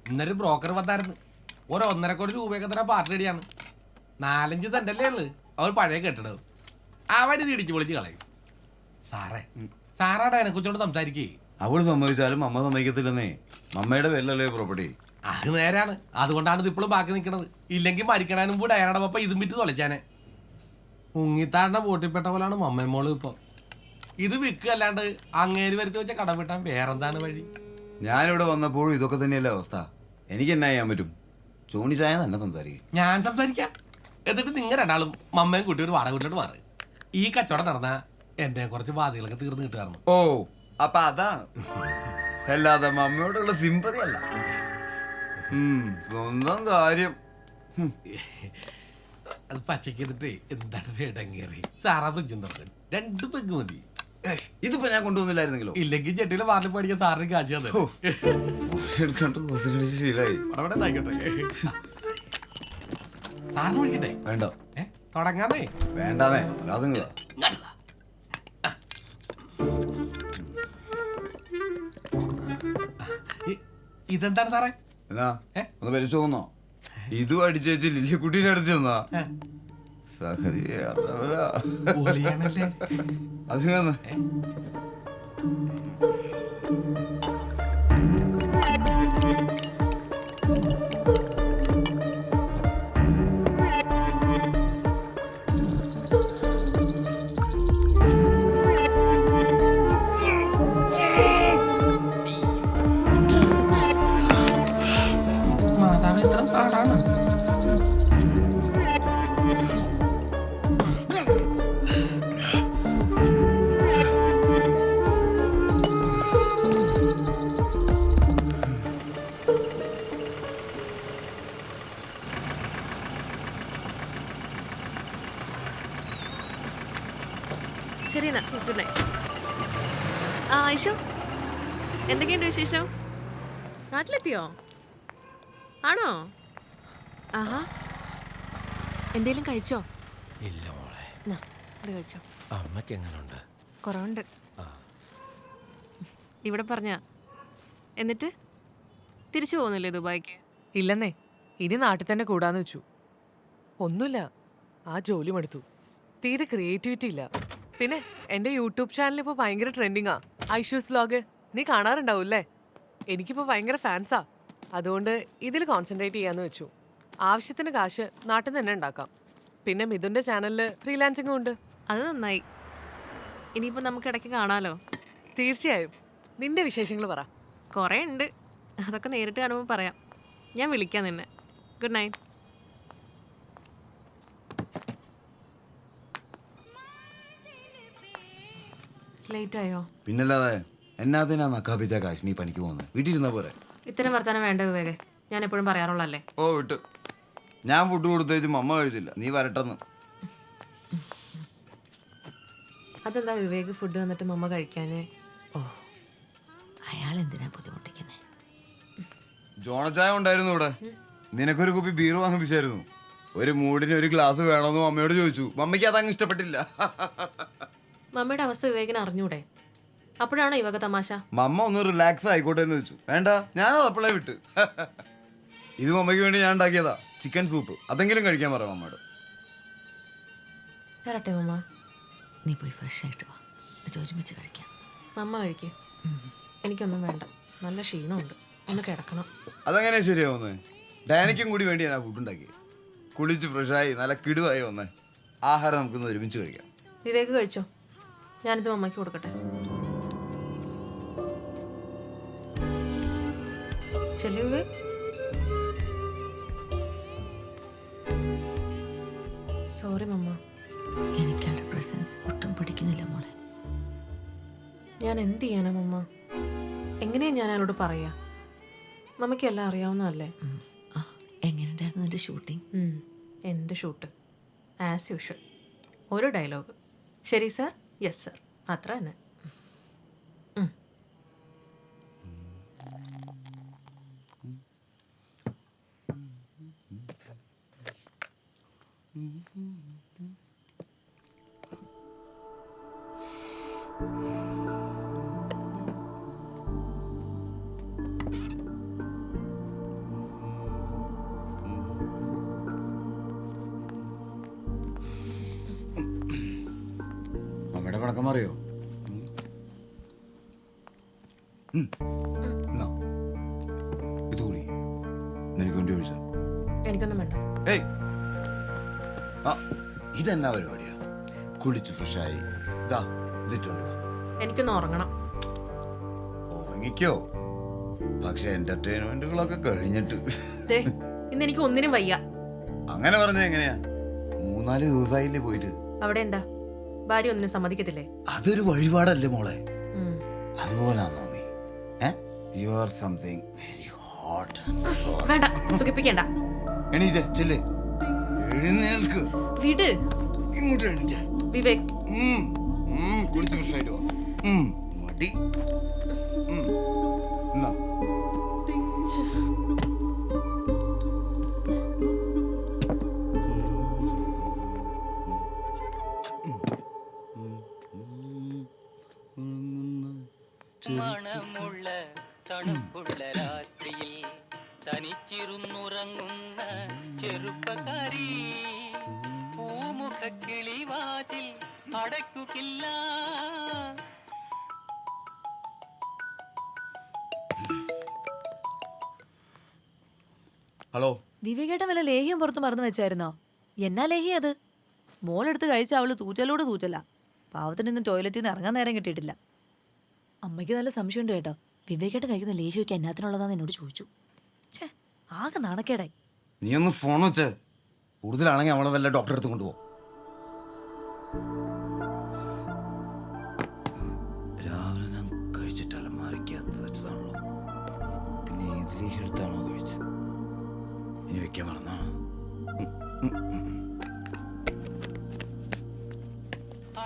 ഇന്നൊരു ബ്രോക്കർ വന്നായിരുന്നു. ഒരു 1.5 കോടി രൂപയൊക്കെ തരാൻ പാർട്ടി റെഡിയാണ്. 4-5 സെന്റല്ലേ ഉള്ളു. അവർ പഴയ കെട്ടിടവും അവര് തിടിച്ചു പൊളിച്ച് കളയും. സാറാടെ അതിനെ കുറിച്ചോണ്ട് സംസാരിക്കേ. അവള് സമ്മതിച്ചാലും അമ്മ സമ്മതിക്കത്തില്ലെന്നേ. അമ്മയുടെ പേരിലല്ലേ പ്രോപ്പർട്ടി. അത് നേരാണ്. അതുകൊണ്ടാണ് ഇത് ഇപ്പോഴും ബാക്കി നിൽക്കണത്. ഇല്ലെങ്കിൽ മരിക്കണതിന് മുമ്പ് ഡയറയുടെ പപ്പ ഇതും വിറ്റ് തൊലച്ചാനെ. മുങ്ങിത്താടിന്റെ ബോട്ടിൽപ്പെട്ട പോലാണ് മമ്മേമോള് ഇപ്പൊ. ഇത് വിൽക്കല്ലാണ്ട് അങ്ങേര് വരുത്തി വെച്ച കടം വിട്ടാൻ വേറെന്താണ് വഴി? ഞാനിവിടെ വന്നപ്പോഴും ഇതൊക്കെ തന്നെയല്ലേ അവസ്ഥ. എനിക്ക് എന്നാ ചെയ്യാൻ പറ്റും? ചോണിച്ചായ തന്നെ സംസാരിക്കും. ഞാൻ സംസാരിക്കാം. എന്നിട്ട് നിങ്ങൾ രണ്ടാളും മമ്മയും കുട്ടി ഒരു വാടക വീട്ടിലോട്ട് മാറി. ഈ കച്ചവടം നടന്ന എന്റെ കുറച്ച് ബാധകളൊക്കെ തീർന്നു കിട്ടുമായിരുന്നു. ഓ അപ്പൊ അതാണ്. അല്ലാതെ മമ്മയോടുള്ള സിമ്പതി അല്ല. സ്വന്തം കാര്യം. അത് പച്ചക്ക് എന്നിട്ട് എന്താണ് ഇടങ്ങേറി. സാറാ ഫ്രിഡ്ജും തുറന്നു 2 പെഗ് മതി. ഇതിപ്പോ ഞാൻ കൊണ്ടുവന്നില്ലായിരുന്നെങ്കിലോ? ഇല്ലെങ്കിൽ ചെട്ടിയിലെ വാറിൽ പഠിക്കാൻ സാറിന് കാശ് ശീലായി. സാറിന് വിളിക്കട്ടെ? വേണ്ട. തുടങ്ങാമേ? വേണ്ടാന്നേ. അതുങ്ങ ഇതെന്താണ് സാറേ? എന്നാ ഒന്ന് പരിച്ചു തോന്നോ? ഇതും അടിച്ചേച്ച് ലില്ലിക്കുട്ടീനെ അടിച്ചു തന്നാ സംഗതി. അത് മാതാവ് എത്ര പാടാണ്. ശരി എന്നാ, ഗുഡ് നൈറ്റ്. ആയിഷു, എന്തൊക്കെയുണ്ട് വിശേഷം? നാട്ടിലെത്തിയോ? ആണോ? ആഹാ, എന്തേലും കഴിച്ചോ? ഇല്ല മോളെ. ഇത് കഴിച്ചോ. അമ്മക്ക് എങ്ങനെയുണ്ട്? കുറവുണ്ട്. ഇവിടെ പറഞ്ഞ എന്നിട്ട് തിരിച്ചു പോകുന്നില്ലേ ദുബായിക്ക്? ഇല്ലെന്നേ, ഇനി നാട്ടിൽ തന്നെ കൂടാന്ന് വെച്ചു. ഒന്നുമില്ല, ആ ജോലി മടുത്തു. തീരെ ക്രിയേറ്റിവിറ്റി ഇല്ല. പിന്നെ എൻ്റെ യൂട്യൂബ് ചാനൽ ഇപ്പോൾ ഭയങ്കര ട്രെൻഡിങ്ങാ. ഐഷൂസ് വ്ലോഗ് നീ കാണാറുണ്ടാവൂല്ലേ? എനിക്കിപ്പോൾ ഭയങ്കര ഫാൻസാ. അതുകൊണ്ട് ഇതിൽ കോൺസെൻട്രേറ്റ് ചെയ്യാന്ന് വെച്ചു. ആവശ്യത്തിന് കാശ് നാട്ടിൽ തന്നെ ഉണ്ടാക്കാം. പിന്നെ മിഥുൻ്റെ ചാനലിൽ ഫ്രീലാൻസിങ്ങും ഉണ്ട്. അത് നന്നായി. ഇനിയിപ്പോൾ നമുക്ക് ഇടയ്ക്ക് കാണാലോ. തീർച്ചയായും. നിന്റെ വിശേഷങ്ങൾ പറ. കുറേ ഉണ്ട്, അതൊക്കെ നേരിട്ട് കാണുമ്പോൾ പറയാം. ഞാൻ വിളിക്കാം നിന്നെ. Good night. ലേറ്റ് ആയോ? പിന്നല്ലാതെ എന്നാത്തിനാ നക്കാപ്പിച്ച കാശ് നീ പണിക്ക് പോകുന്നത്? വീട്ടിലിരുന്ന പോരെ? ഇത്തരം വർത്താനം വേണ്ട വിവേകെ, ഞാൻ എപ്പോഴും പറയാറുള്ളല്ലേ. ഓ വിട്ട്. ഞാൻ ഫുഡ് കൊടുത്തേച്ചും അമ്മ കഴിച്ചില്ല. നീ വരട്ടെന്ന്. അതെന്താ വിവേക് ഫുഡ് വന്നിട്ട് മമ്മ കഴിക്കാനേ? ഓ, അയാൾ എന്തിനാ ബുദ്ധിമുട്ടിക്കുന്നേ? ജോണച്ചായ ഉണ്ടായിരുന്നു ഇവിടെ. നിനക്കൊരു കുപ്പി ബീർ വാങ്ങിപ്പിച്ചായിരുന്നു. ഒരു മൂടിന് ഒരു ഗ്ലാസ് വേണമെന്നും അമ്മയോട് ചോദിച്ചു. മമ്മയ്ക്ക് അതങ്ങ് ഇഷ്ടപ്പെട്ടില്ല. മമ്മയുടെ അവസ്ഥ വിവേകിന് അറിഞ്ഞൂടെ? അപ്പോഴാണോ ഇവക തമാശ? മമ്മ ഒന്ന് റിലാക്സ് ആയിക്കോട്ടെ എന്ന് വെച്ചു. വേണ്ട, ഞാനത് അപ്പോഴേ വിട്ട്. ഇത് മമ്മയ്ക്ക് വേണ്ടി ഞാൻ ഉണ്ടാക്കിയതാ, ചിക്കൻ സൂപ്പ്. അതെങ്കിലും കഴിക്കാൻ പറയാം മമ്മയോട്. തരട്ടെ മമ്മ? നീ പോയി ഫ്രഷ് ആയിട്ട് വാ, ഒരുമിച്ച് കഴിക്കാം. മമ്മ കഴിക്കേ. എനിക്കൊന്നും വേണ്ട, നല്ല ക്ഷീണമുണ്ട്, ഒന്ന് കിടക്കണം. അതെങ്ങനെയാ ശരിയാവുന്നേ? ഡാനിക്കും കൂടി വേണ്ടി ഞാൻ ഫുഡ് ഉണ്ടാക്കി. കുളിച്ച് ഫ്രഷായി നല്ല കിടുവായി വന്നേ. ആഹാരം നമുക്കൊന്ന് ഒരുമിച്ച് കഴിക്കാം. വിവേക് കഴിച്ചോ? ഞാനിത് മമ്മയ്ക്ക് കൊടുക്കട്ടെ. ശരി വിവേക്. സോറി മമ്മ. എനിക്ക് അവളുടെ പ്രസൻസ് ഒട്ടും പിടിക്കുന്നില്ല മോളെ. ഞാൻ എന്ത് ചെയ്യാനാ മമ്മ? എങ്ങനെയാ ഞാൻ അയാളോട് പറയാ? മമ്മയ്ക്ക് എല്ലാം അറിയാവുന്നതല്ലേ. എങ്ങനെയുണ്ടായിരുന്നു നിന്റെ ഷൂട്ടിംഗ്? എന്ത് ഷൂട്ട്? ആസ് യൂഷ്വൽ, ഒരു ഡയലോഗ്. ശരി സാർ, യെസ് സാർ, അത്ര തന്നെ. അലമാറയോ? ഇത് കൂടി നിനക്ക് വേണ്ടി ഒഴിച്ച. എനിക്കൊന്നും വേണ്ട. ഏയ്, ആ ഇതെന്നാ പരിപാടിയാ? കുളിച്ച് ഫ്രഷായി ഇതാ ഇതിട്ടുണ്ട്. എനിക്കൊന്ന് ഉറങ്ങണം. ഉറങ്ങിക്കോ, പക്ഷെ എന്റർടൈൻമെന്റുകളൊക്കെ കഴിഞ്ഞിട്ട്. ദേ, ഇന്ന് എനിക്ക് ഒന്നിനും വയ്യ. അങ്ങനെ പറഞ്ഞ എങ്ങനെയാ? 3-4 ദിവസമായില്ലേ പോയിട്ട്? അവിടെ എന്താ ഭാര്യ ഒന്നിനും സമ്മതിക്കത്തില്ലേ? അതൊരു വഴിപാടല്ലേ മോളെ? ഉം. അതുപോലാണോ നീ? You are something very hot and soft. വേണ്ട, സുഖിപ്പിക്കണ്ട. എണീറ്റേ ചെല്ല്, എഴുന്നേൽക്ക്. വിട് ഇങ്ങോട്ട് എണീറ്റേ. വിവേക്. കുളിച്ച് ഫ്രഷായിട്ട് വാ. മടി. എന്നാ മണമുള്ള തണുപ്പുള്ള രാത്രിയിൽ തനിച്ചിരുന്നുറങ്ങുന്ന ചെറുപ്പക്കാരി പൂമുഖ കിളിവാതിൽ അടയ്ക്കുകില്ല. ഹലോ, വിവേകേട്ടൻ വല്ല ലേഹ്യം പുറത്ത് മറന്നു വെച്ചായിരുന്നോ? എന്നാ ലേഹ്യം അത്? മോളെടുത്ത് കഴിച്ച അവള് തൂറ്റലോട് തൂറ്റല. പാവത്തിന് ഇന്ന് ടോയ്ലറ്റിൽ നിന്ന് ഇറങ്ങാൻ നേരം കിട്ടിയിട്ടില്ല. അമ്മയ്ക്ക് നല്ല സംശയമുണ്ട് കേട്ടോ. വിവേകേട്ടൻ കഴിക്കുന്ന ലേഹ്യമൊക്കെ എന്നാത്തിനുള്ളതാന്ന് എന്നോട് ചോദിച്ചു. ഛേ, ആകെ നാണക്കേടായി. നീ ഒന്ന് ഫോൺ വെച്ച്. കൂടുതലാണെങ്കിൽ അവളെ വല്ല ഡോക്ടറെ അടുത്ത് കൊണ്ടുപോ. രാവിലെ ഞാൻ കഴിച്ചിട്ട് അലമാരയ്ക്കകത്ത് വെച്ചതാണല്ലോ. പിന്നെ ഇതിലേക്ക് എടുത്താണോ കഴിച്ചത്? ഇനി വെക്കാൻ മറന്നാ?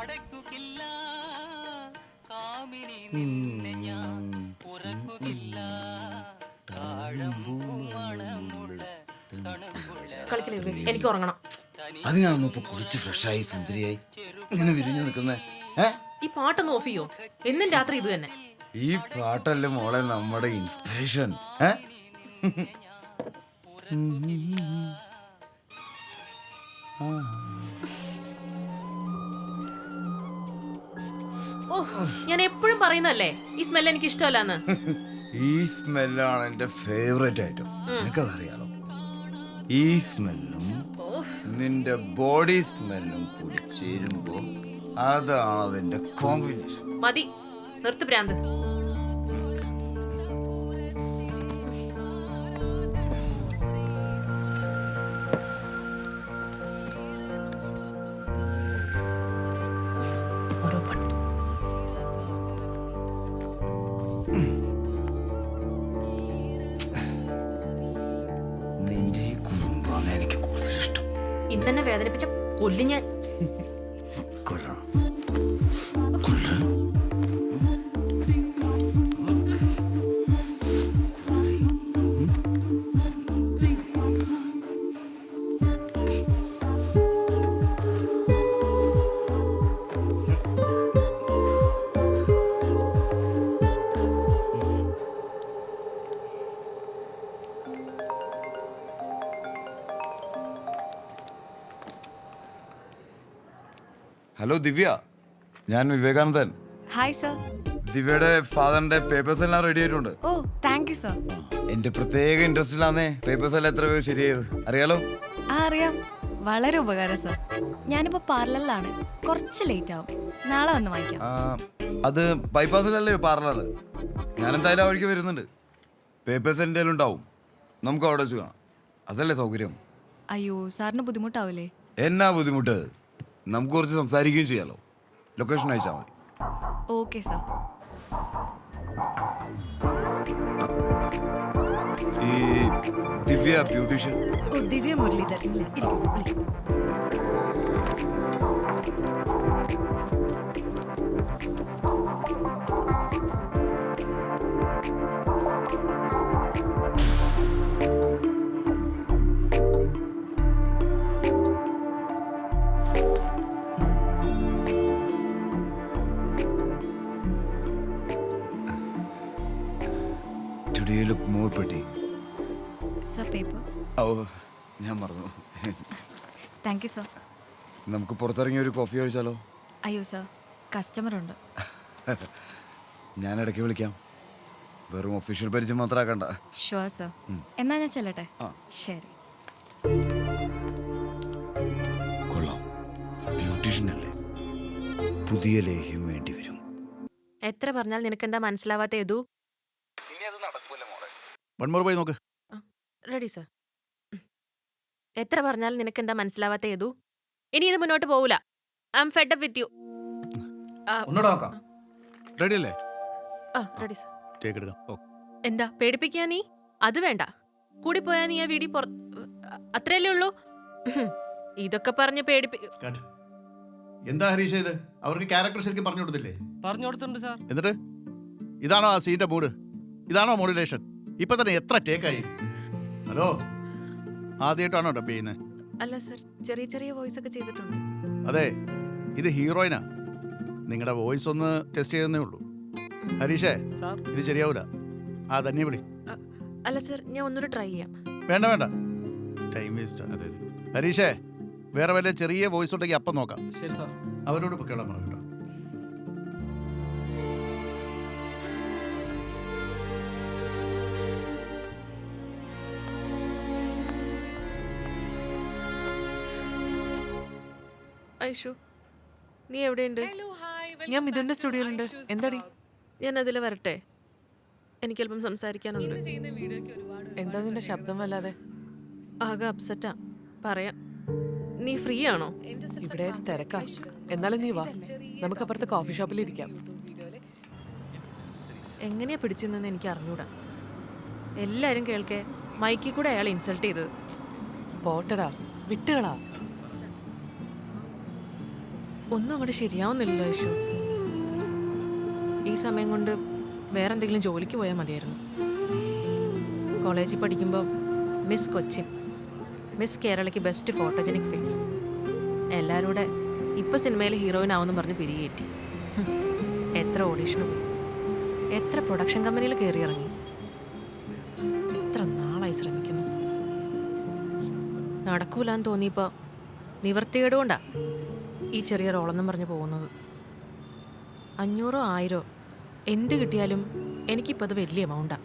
അടയ്ക്കുകില്ല കാമിനി നിന്നെ ഞാൻ ഉറക്കുകില്ല. മണമുള്ള തണുപ്പുള്ള കളിക്കലേ വിവേക്, എനിക്ക് ഉറങ്ങണം. അതിനാണോ ഇപ്പൊ കുളിച്ച് ഫ്രഷായി സുന്ദരിയായി ഇങ്ങനെ വിരിഞ്ഞു നിൽക്കുന്നേ? ഈ പാട്ടൊന്ന് ഓഫ് ചെയ്യോ? എന്നും രാത്രി ഇത് തന്നെ. ഈ പാട്ടല്ലേ മോളെ നമ്മുടെ ഇൻസ്പിറേഷൻ. ഓ, ഞാൻ എപ്പോഴും പറയുന്നല്ലേ ഈ സ്മെൽ എനിക്ക് ഇഷ്ടമല്ലാന്ന്. ഈ സ്മെല്ലാണ് എന്റെ ഫേവറേറ്റ് ഐറ്റം. എനിക്കതറിയാലോ. ഈ സ്മെല്ലും നിന്റെ ബോഡി സ്മെല്ലും കൂടി ചേരുമ്പോ അതാണ് അതിന്റെ കോമ്പിനേഷൻ. മതി, നിർത്ത് ഭ്രാന്ത്. ഓരോ വട്ടം. നിന്റെ ഈ കുറുമ്പാണ് എനിക്ക് കൂടുതൽ ഇഷ്ടം. ഇന്നെന്നെ വേദനിപ്പിച്ച കൊല്ലി ഞാൻ. കൊല്ലണം. കൊല്ലണം. ഹലോ ദിവ്യ, ഞാൻ വിവേകാനന്ദൻ. Hi sir. ദിവ്യയുടെ ഫാദറിന്റെ പേപ്പേഴ്സ് എല്ലാം റെഡി ആയിട്ടുണ്ട്. ഓ താങ്ക് യു സർ. എന്റെ പ്രത്യേക ഇൻട്രസ്റ്റിലാന്നേ പേപ്പേഴ്സ് എല്ലാം എത്ര പേര് ശരിയായത് അറിയാലോ? ആ അറിയാം, വളരെ ഉപകാരം സർ. ഞാനിപ്പോ പാർലറിലാണ്, കുറച്ച് ലേറ്റ് ആവും. നാളെ വന്ന് വാങ്ങിക്കാം. അത് ബൈപ്പാസിലല്ലേ പാർലർ? ഞാൻ എന്തായാലും ആ വഴിക്ക് വരുന്നുണ്ട്. പേപ്പേഴ്സ് എൻ്റെ ഉണ്ടാവും, നമുക്ക് അവിടെ വെച്ച് കാണാം. അതല്ലേ സൗകര്യം? അയ്യോ സാറിന് ബുദ്ധിമുട്ടാവില്ലേ? എന്നാ ബുദ്ധിമുട്ട്? നമുക്ക് കുറച്ച് സംസാരിക്കുകയും ചെയ്യാലോ. ലൊക്കേഷൻ അയച്ചാൽ മതി. Okay sir. ഈ ദിവ്യ ബ്യൂട്ടീഷ്യൻ. ഓ, ദിവ്യ മുരളീധരൻ അല്ലേ? ഇരിക്കൂ, വിളിക്കൂ. Today you look more pretty. Sir paper. ഓ, ഞാൻ മറന്നു. Thank you sir. നമുക്ക് പുറത്തിറങ്ങി ഒരു കോഫി കഴിച്ചാലോ? അയ്യോ സർ, കസ്റ്റമർ ഉണ്ട്. ഞാൻ ഇടയ്ക്ക് വിളിക്കാം. വെറും ഒഫീഷ്യൽ പരിചയം മാത്രമാക്കണ്ട. Sure sir. എന്നാ ഞാൻ ചെല്ലട്ടെ? ആ. ശരി. കൊള്ളാം, ബ്യൂട്ടീഷ്യൻ അല്ലേ? പുതിയ ലേഹ്യം വേണ്ടി വരും. എത്ര പറഞ്ഞാൽ നിനക്കെന്താ മനസ്സിലാവാത്ത ഏതു? പോയി നോക്ക്. Ready sir. എത്ര പറഞ്ഞാൽ നിനക്കെന്താ മനസ്സിലാവാത്ത ഏതു? ഇനി ഇത് മുന്നോട്ട് പോവില്ല. I M fed up with you. ഒന്നുകൂടെ നോക്കാം. റെഡി അല്ലേ? Ready sir. ടേക്ക് എടുക്കാം. ഓ, എന്താ പേടിപ്പിക്കാ നീ? അത് വേണ്ട. കൂടി പോയാ നീ ആ വീടി അത്രയല്ലേ ഉള്ളൂ. ഇതൊക്കെ പറഞ്ഞ് കാട്ട്. എന്താ ഹരീഷ ഇത്? അവർക്ക് ക്യാരക്ടർ ശരിക്കും പറഞ്ഞു കൊടുത്തില്ലേ? പറഞ്ഞു കൊടുത്തിട്ടുണ്ട് സാർ. എന്നിട്ട് ഇതാണോ ആ സീന്റെ മൂഡ്? ഇതാണോ മോഡുലേഷൻ? ഇപ്പൊ തന്നെ എത്ര ടേക്കായി? ഹലോ, ആദ്യമായിട്ടാണോ ഡബ് ചെയ്യുന്നത്? അല്ല സർ, ചെറിയ ചെറിയ വോയിസ് ഒക്കെ ചെയ്തിട്ടുണ്ട്. അതെ, ഇത് ഹീറോയിനാ. നിങ്ങളുടെ വോയിസ് ഒന്ന് ടെസ്റ്റ് ചെയ്തേ ഉള്ളൂ. ഹരീഷേ, സാർ ഇത് ശരിയാവൂല. ആ തന്നെ വിളി. അല്ല സർ, ഞാൻ ഒന്നുകൂടെ ട്രൈ ചെയ്യാം. വേണ്ട വേണ്ട, ടൈം വേസ്റ്റ്. അതെ, ഹരീഷേ, വേറെ വല്ല ചെറിയ വോയിസ് ഉണ്ടെങ്കിൽ അപ്പം നോക്കാം. ശരി സാർ. അവരോട് ഇപ്പോൾ കേളാൻ പറഞ്ഞു കേട്ടോ. ഐഷു, നീ എവിടെയുണ്ട്? ഞാൻ മിഥുന്റെ സ്റ്റുഡിയോയിലുണ്ട്. എന്താടി? ഞാൻ അതിൽ വരട്ടെ? എനിക്കല്പം സംസാരിക്കാനുണ്ട്. എന്താ നിന്റെ ശബ്ദം വല്ലാതെ? ആകെ അപ്സെറ്റാ. പറയാം. നീ ഫ്രീ ആണോ? ഇവിടെ തിരക്കാ. എന്നാലും നീ വാ, നമുക്ക് അപ്പുറത്തെ കോഫി ഷോപ്പിൽ ഇരിക്കാം. എങ്ങനെയാ പിടിച്ചെന്ന് എനിക്ക് അറിഞ്ഞൂടാ. എല്ലാരും കേൾക്കെ മൈക്കിൽ കൂടെ അയാൾ ഇൻസൾട്ട് ചെയ്തത്. പോട്ടടാ, വിട്ടുകളാ. ഒന്നും അങ്ങോട്ട് ശരിയാവുന്നില്ലല്ലോ ഐഷു. ഈ സമയം കൊണ്ട് വേറെ എന്തെങ്കിലും ജോലിക്ക് പോയാൽ മതിയായിരുന്നു. കോളേജിൽ പഠിക്കുമ്പോൾ മിസ് കൊച്ചിൻ, മിസ് കേരളയ്ക്ക് ബെസ്റ്റ് ഫോട്ടോജനിക് ഫേസ്, എല്ലാവരും കൂടെ ഇപ്പോൾ സിനിമയിൽ ഹീറോയിൻ ആവുമെന്ന് പറഞ്ഞ് പിരികേറ്റി. എത്ര ഓഡീഷന് പോയി, എത്ര പ്രൊഡക്ഷൻ കമ്പനിയിൽ കയറി ഇറങ്ങി. എത്ര നാളായി ശ്രമിക്കുന്നു. നടക്കൂലെന്ന് തോന്നിയപ്പോൾ നിവർത്തികേട് കൊണ്ടാ ഈ ചെറിയ റോളെന്നും പറഞ്ഞ് പോകുന്നത്. 500 1000 എന്ത് കിട്ടിയാലും എനിക്കിപ്പോൾ അത് വലിയ എമൗണ്ടാണ്.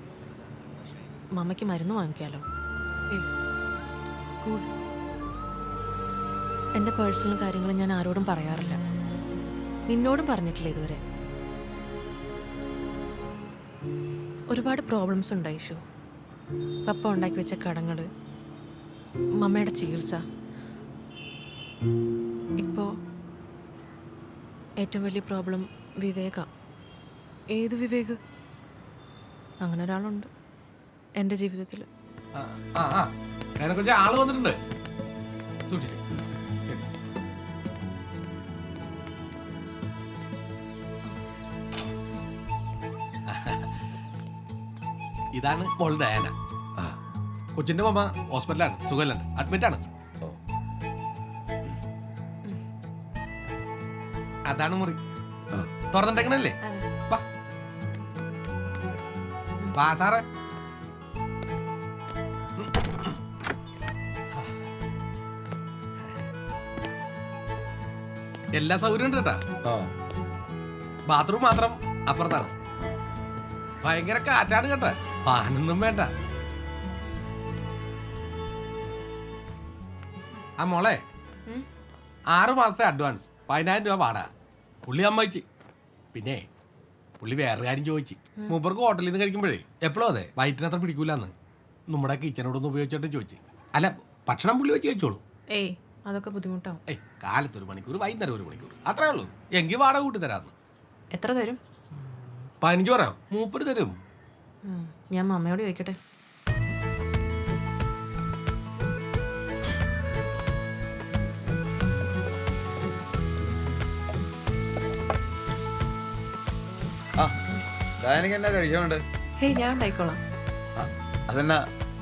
മമ്മയ്ക്ക് മരുന്ന് വാങ്ങിക്കാലോ. എൻ്റെ പേഴ്സണൽ കാര്യങ്ങൾ ഞാൻ ആരോടും പറയാറില്ല. നിന്നോടും പറഞ്ഞിട്ടില്ല ഇതുവരെ. ഒരുപാട് പ്രോബ്ലംസ് ഉണ്ട് ഐഷു. പപ്പ ഉണ്ടാക്കി വെച്ച കടങ്ങൾ, മമ്മയുടെ ചികിത്സ. ഇപ്പോൾ ഏറ്റവും വലിയ പ്രോബ്ലം വിവേക. ഏത് വിവേക്? അങ്ങനെ ഒരാളുണ്ട് എൻ്റെ ജീവിതത്തിൽ. അതിനെക്കുറിച്ച് ആള് വന്നിട്ടുണ്ട്. സൂക്ഷിച്ച്. ശരി. ഇതാണ് മോൾ ഡയാന. കൊച്ചിന്റെ മമ്മ ഹോസ്പിറ്റലാണ്, സുഖമല്ലുണ്ട്, അഡ്മിറ്റാണ്. അതാണ് മുറി. തുറന്നിട്ടേക്കണല്ലേ? വാ സാറേ. എല്ലാ സൗകര്യം ഉണ്ട് കേട്ടാ. ബാത്റൂം മാത്രം അപ്പുറത്താണ്. ഭയങ്കര കാറ്റാണ് കേട്ടാ. ഫാനൊന്നും വേണ്ട. ആ മോളെ, 6 മാസത്തെ അഡ്വാൻസ് 10,000 രൂപ പാടാ. പുള്ളി അമ്മയ്ക്ക്. പിന്നെ പുള്ളി വേറെ കാര്യം ചോദിച്ചു. മൂപ്പർക്ക് ഹോട്ടലിൽ നിന്ന് കഴിക്കുമ്പോഴേ എപ്പോഴും അതെ വയറ്റിനത്ര പിടിക്കൂലെന്ന് നമ്മുടെ കിച്ചനോടൊന്ന് ഉപയോഗിച്ചിട്ട് ചോദിച്ചു. അല്ല, ഭക്ഷണം പുള്ളി വെച്ച് കഴിച്ചോളൂ. ഏയ് അതൊക്കെ ബുദ്ധിമുട്ടാവും. കാലത്ത് 1 മണിക്കൂർ, വൈകുന്നേരം 1 മണിക്കൂർ, അത്രേ ഉള്ളൂ. എങ്കിൽ വാടക കൂട്ടി തരാമെന്ന്. എത്ര തരും? 15 പറയാം, മൂപ്പര് തരും. ഞാൻ മമ്മയോട് ചോദിക്കട്ടെ. ഡാനിക്ക് എന്നാ കഴിക്കാനുണ്ട്? ഹേയ്, ഞാൻ ഉണ്ടായിക്കോളാം. അതെന്നാ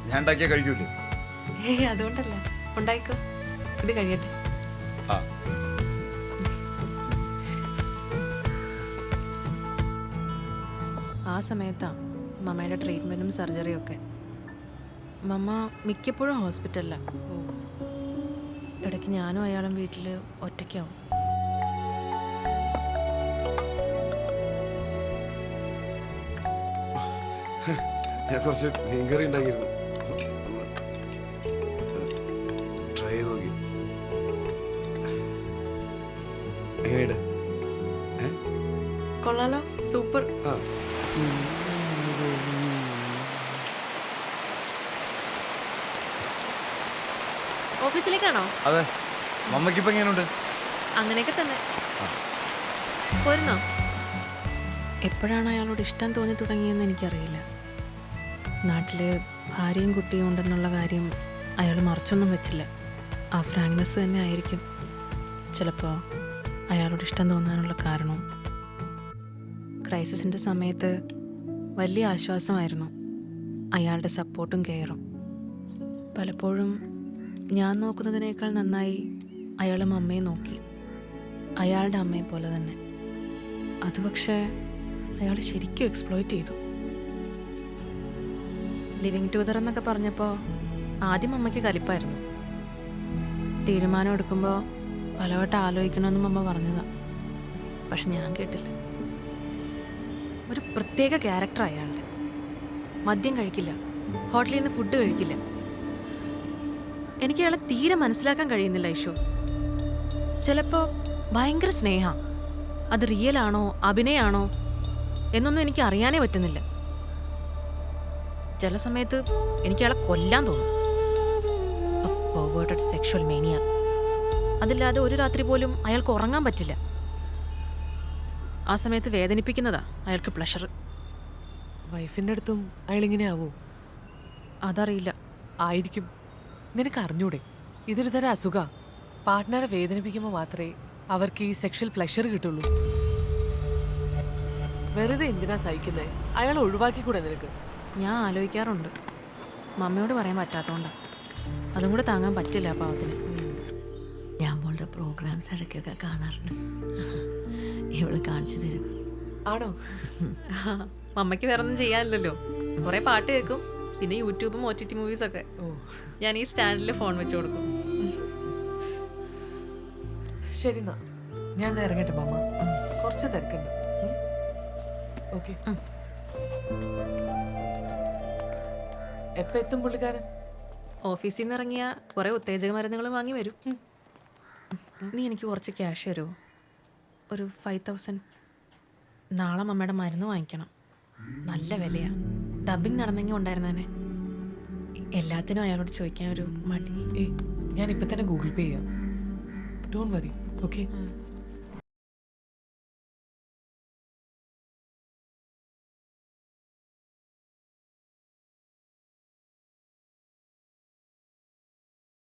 ഞാൻ ഉണ്ടാക്കിയാൽ കഴിക്കൂലേ? ഹേയ്, അതുകൊണ്ടല്ല, ഉണ്ടായിക്കോ. ഇത് കഴിയട്ടെ. ആ സമയത്താ മമ്മയുടെ ട്രീറ്റ്മെൻറ്റും സർജറിയും ഒക്കെ. മമ്മ മിക്കപ്പോഴും ഹോസ്പിറ്റലിലാണ്. ഇടയ്ക്ക് ഞാനും അയാളും വീട്ടിൽ ഒറ്റയ്ക്കാവും. ഞാൻ കുറച്ച് മീൻകറി ഉണ്ടാക്കിയിരുന്നു. ട്രൈ ചെയ്ത് നോക്കി. എങ്ങനെയുണ്ട്? കൊള്ളാലോ, സൂപ്പർ. ആ ഓഫീസിലേക്കാണോ? അതെ. മമ്മയ്ക്കിപ്പോ എങ്ങനെയുണ്ട്? അങ്ങനെയൊക്കെ തന്നെ. പോരുന്നോ? എപ്പോഴാണ് അയാളോട് ഇഷ്ടം തോന്നി തുടങ്ങിയെന്ന് എനിക്കറിയില്ല. നാട്ടിൽ ഭാര്യയും കുട്ടിയും ഉണ്ടെന്നുള്ള കാര്യം അയാൾ മറച്ചൊന്നും വെച്ചില്ല. ആ ഫ്രാങ്ക്നെസ് തന്നെ ആയിരിക്കും ചിലപ്പോൾ അയാളോട് ഇഷ്ടം തോന്നാനുള്ള കാരണം. ക്രൈസിസിൻ്റെ സമയത്ത് വലിയ ആശ്വാസമായിരുന്നു അയാളുടെ സപ്പോർട്ടും കെയറും. പലപ്പോഴും ഞാൻ നോക്കുന്നതിനേക്കാൾ നന്നായി അയാളും അമ്മയെ നോക്കി, അയാളുടെ അമ്മയെ പോലെ തന്നെ. അത് പക്ഷേ അയാൾ ശരിക്കും എക്സ്പ്ലോയിറ്റ് ചെയ്തു. ലിവിങ് ടുഗദർ എന്നൊക്കെ പറഞ്ഞപ്പോൾ ആദ്യം അമ്മയ്ക്ക് കലിപ്പായിരുന്നു. തീരുമാനം എടുക്കുമ്പോൾ പലവട്ടം ആലോചിക്കണമെന്നും അമ്മ പറഞ്ഞതാ. പക്ഷെ ഞാൻ കേട്ടില്ല. ഒരു പ്രത്യേക ക്യാരക്ടർ അയാളുടെ. മദ്യം കഴിക്കില്ല, ഹോട്ടലിൽ നിന്ന് ഫുഡ് കഴിക്കില്ല. എനിക്ക് അയാളെ തീരെ മനസ്സിലാക്കാൻ കഴിയുന്നില്ല ഐഷു. ചിലപ്പോൾ ഭയങ്കര സ്നേഹ, അത് റിയൽ ആണോ അഭിനയാണോ എന്നൊന്നും എനിക്ക് അറിയാനേ പറ്റുന്നില്ല. ചില സമയത്ത് എനിക്ക് അയാളെ കൊല്ലാൻ തോന്നും. Perverted sexual mania. അതില്ലാതെ ഒരു രാത്രി പോലും അയാൾക്ക് ഉറങ്ങാൻ പറ്റില്ല. ആ സമയത്ത് വേദനിപ്പിക്കുന്നതാ അയാൾക്ക് പ്ലഷർ. വൈഫിൻ്റെ അടുത്തും അയാളിങ്ങനെ ആവോ? അതറിയില്ല. ആയിരിക്കും. നിനക്ക് അറിഞ്ഞൂടെ, ഇതൊരു തരം അസുഖ. പാർട്ട്ണറെ വേദനിപ്പിക്കുമ്പോൾ മാത്രമേ അവർക്ക് ഈ സെക്ഷൽ പ്ലഷർ കിട്ടുള്ളൂ. വെറുതെ എന്തിനാ സഹിക്കുന്നത്? അയാൾ ഒഴിവാക്കിക്കൂടെ നിനക്ക്? ഞാൻ ആലോചിക്കാറുണ്ട്. മമ്മയോട് പറയാൻ പറ്റാത്തതുകൊണ്ടാ. അതും കൂടെ താങ്ങാൻ പറ്റില്ല ആ പാവത്തിന്. ഞാൻ മോളുടെ പ്രോഗ്രാംസ് ഇടയ്ക്കൊക്കെ കാണാറുണ്ട്. ഇവള് കാണിച്ചു തരും. ആണോ? മമ്മയ്ക്ക് വേറെ ഒന്നും ചെയ്യാനില്ലല്ലോ. കുറേ പാട്ട് കേൾക്കും, പിന്നെ യൂട്യൂബും OTT മൂവീസൊക്കെ. ഓ ഞാൻ ഈ സ്റ്റാൻഡിൽ ഫോൺ വെച്ച് കൊടുക്കും. ശരി എന്നാ ഞാൻ ഇറങ്ങട്ടെ മാമ, കുറച്ച് തിരക്കുണ്ട്. ഓക്കെ. എപ്പോ എത്തും പുള്ളിക്കാരൻ? ഓഫീസിൽ നിന്ന് ഇറങ്ങിയ കുറേ ഉത്തേജക മരുന്നുകൾ വാങ്ങി വരും. നീ എനിക്ക് കുറച്ച് ക്യാഷ് തരുമോ? ഒരു 5000. നാളെ മമ്മയുടെ മരുന്ന് വാങ്ങിക്കണം. നല്ല വിലയാ. ഡബിങ് നടന്നെങ്കിൽ ഉണ്ടായിരുന്നേനെ. എല്ലാത്തിനും അയാളോട് ചോദിക്കാൻ ഒരു മടി. ഏയ്, ഞാൻ ഇപ്പൊ തന്നെ ഗൂഗിൾ പേ ചെയ്യാം. Don't worry. ഓക്കെ.